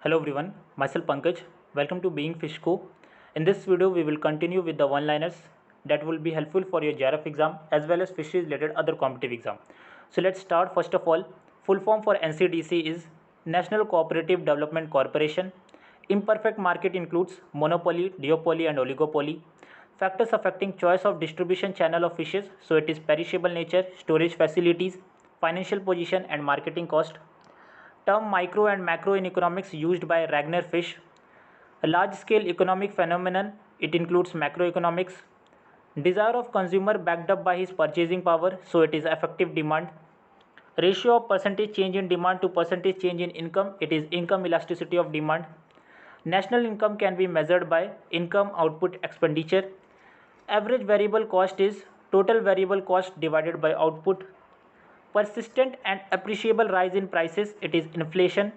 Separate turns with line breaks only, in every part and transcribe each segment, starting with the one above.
Hello everyone, myself Pankaj. Welcome to Being Fish Co. In this video, we will continue with the one-liners that will be helpful for your JRF exam as well as fisheries related other competitive exam. So let's start. First of all, full form for NCDC is National Cooperative Development Corporation. Imperfect market includes monopoly, duopoly and oligopoly. Factors affecting choice of distribution channel of fishes, so it is perishable nature, storage facilities, financial position and marketing cost. Term micro and macro in economics used by Ragnar Fish. A large scale economic phenomenon, it includes macroeconomics. Desire of consumer backed up by his purchasing power, so it is effective demand. Ratio of percentage change in demand to percentage change in income, it is income elasticity of demand. National income can be measured by income output expenditure. Average variable cost is total variable cost divided by output. Persistent and appreciable rise in prices, it is inflation.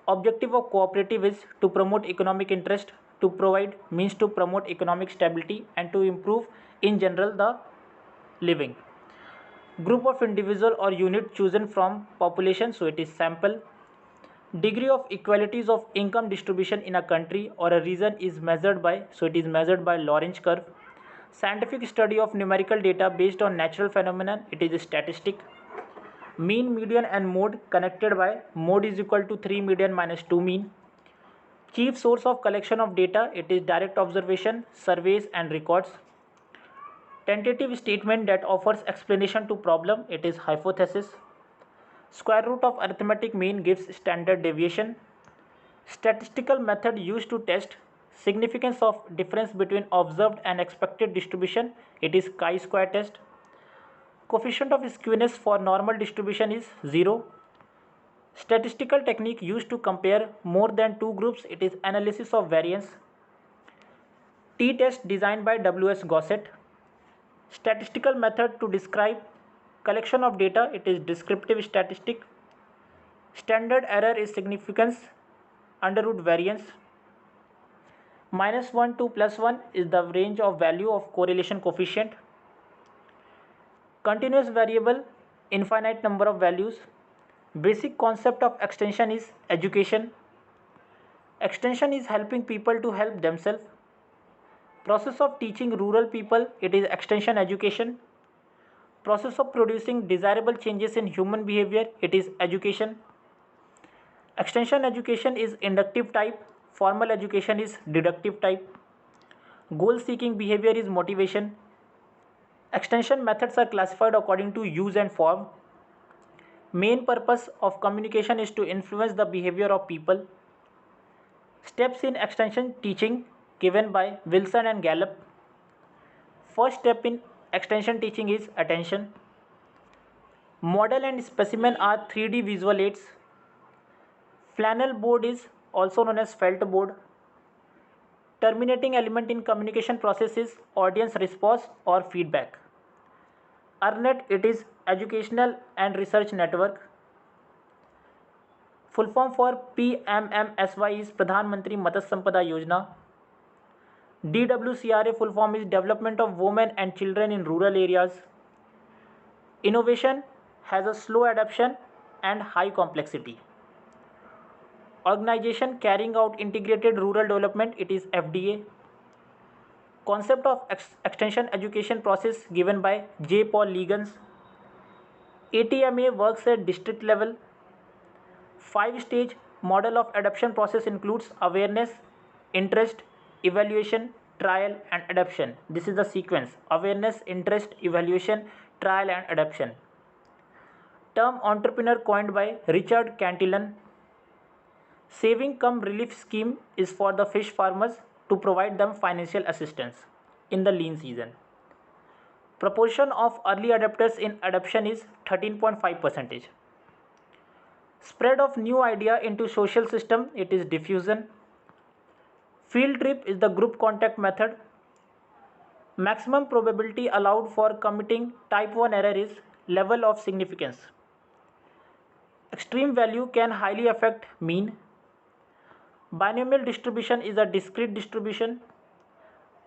Objective of cooperative is to promote economic interest, to provide means to promote economic stability and to improve in general the living. Group of individual or unit chosen from population, so it is sample. Degree of equalities of income distribution in a country or a region is measured by, so it is measured by Lorentz curve. Scientific study of numerical data based on natural phenomenon, it is a statistic. Mean, median and mode connected by mode is equal to 3 median minus 2 mean. Chief source of collection of data, it is direct observation, surveys and records. Tentative statement that offers explanation to problem, it is hypothesis. Square root of arithmetic mean gives standard deviation. Statistical method used to test significance of difference between observed and expected distribution, it is chi-square test. Coefficient of skewness for normal distribution is 0. Statistical technique used to compare more than two groups, it is analysis of variance. T-test designed by W.S. Gossett. Statistical method to describe collection of data, it is descriptive statistic. Standard error is significance under root variance. -1 to +1 is the range of value of correlation coefficient. Continuous variable, infinite number of values. Basic concept of extension is education. Extension is helping people to help themselves. Process of teaching rural people, it is extension education. Process of producing desirable changes in human behavior, it is education. Extension education is inductive type, formal education is deductive type. Goal seeking behavior is motivation. Extension methods are classified according to use and form. Main purpose of communication is to influence the behavior of people. Steps in extension teaching given by Wilson and Gallup. First step in extension teaching is attention. Model and specimen are 3D visual aids. Flannel board is also known as felt board. Terminating element in communication process is audience response or feedback. EARNet, it is Educational and Research Network. Full form for PMMSY is Pradhan Mantri Matsya Sampada Yojana. DWCRA full form is Development of Women and Children in Rural Areas. Innovation has a slow adoption and high complexity. Organization carrying out integrated rural development, it is FDA. Concept of extension education process given by J. Paul Legans. ATMA works at district level. 5-stage model of adoption process includes awareness, interest, evaluation, trial and adoption. This is the sequence: awareness, interest, evaluation, trial and adoption. Term entrepreneur coined by Richard Cantillon. Saving cum relief scheme is for the fish farmers to provide them financial assistance in the lean season. Proportion of early adopters in adoption is 13.5%. Spread of new idea into social system, it is diffusion. Field trip is the group contact method. Maximum probability allowed for committing type 1 error is level of significance. Extreme value can highly affect mean. Binomial distribution is a discrete distribution.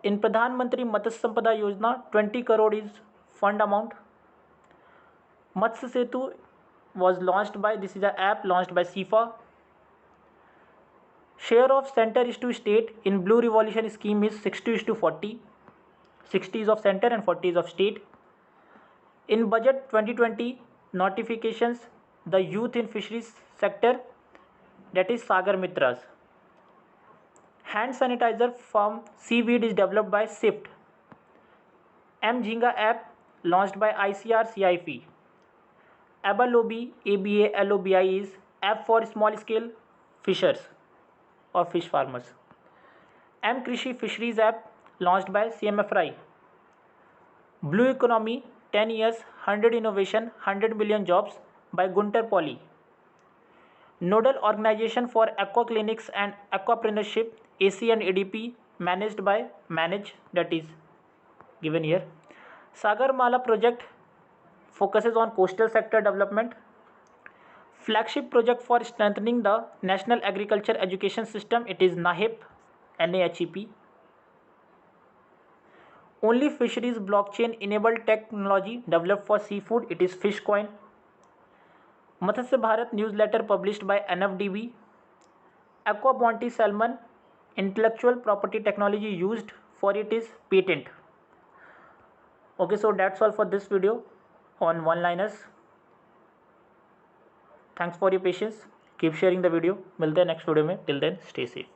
In Pradhan Mantri Matsya Sampada Yojana, 20 crore is fund amount. Matsya Setu was launched by, this is an app launched by SIFA. Share of center is to state in blue revolution scheme is 60:40. 60 is of center and 40 is of state. In budget 2020 notifications, the youth in fisheries sector, that is Sagar Mitras. Hand sanitizer from seaweed is developed by SIFT. M Jhinga app launched by ICR CIP. Abalobi ABA LOBI is app for small scale fishers or fish farmers. M Krishi Fisheries app launched by CMFRI. Blue Economy 10 years 100 innovation 100 million jobs by Gunter Polly. Nodal organization for aqua clinics and aquapreneurship, AC and ADP, managed by Manage, that is given here. Sagar Mala project focuses on coastal sector development. Flagship project for strengthening the national agriculture education system, it is NAHEP, NAHEP. Only fisheries blockchain enabled technology developed for seafood, it is Fishcoin. Matsya Bharat newsletter published by NFDB. Aqua Bounty salmon, intellectual property technology used for it is patent. Okay, so that's all for this video on one-liners. Thanks for your patience. Keep sharing the video. मिलते हैं next video में. Till then, stay safe.